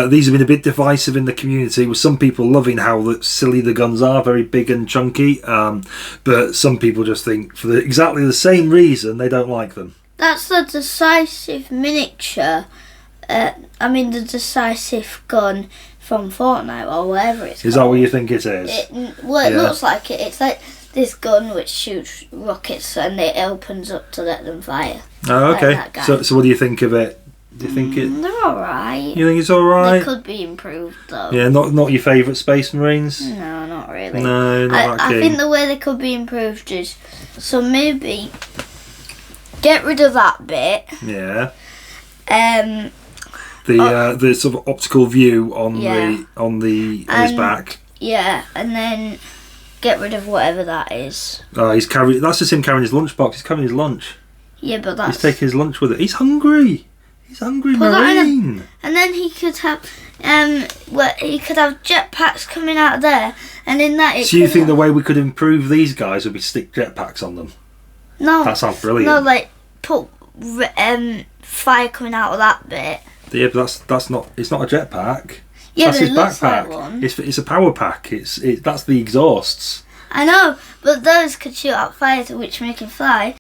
These have been a bit divisive in the community, with some people loving how silly the guns are, very big and chunky, but some people just think for exactly the same reason they don't like them. That's the decisive miniature. The decisive gun from Fortnite or whatever it's called. Is that what you think it is? It looks like it. It's like this gun which shoots rockets and it opens up to let them fire. Oh, okay. Like So what do you think of it? Do you think they're alright. You think it's alright? They could be improved though. Yeah, not your favourite Space Marines? No, not really. No, not that keen. I think the way they could be improved is, so maybe get rid of that bit. Yeah. The sort of optical view on on his back. Yeah, and then get rid of whatever that is. Oh, that's just him carrying his lunchbox. He's carrying his lunch. Yeah, but that's... He's taking his lunch with it. He's hungry. He's hungry Marine. And then he could have jetpacks coming out of there, and in that. So you think the way we could improve these guys would be stick jetpacks on them? No. That sounds brilliant. No, like put fire coming out of that bit. Yeah, but that's not. It's not a jetpack. Yeah, that's but his it looks backpack. like one. It's a power pack. That's the exhausts. I know, but those could shoot out fire, which make him fly.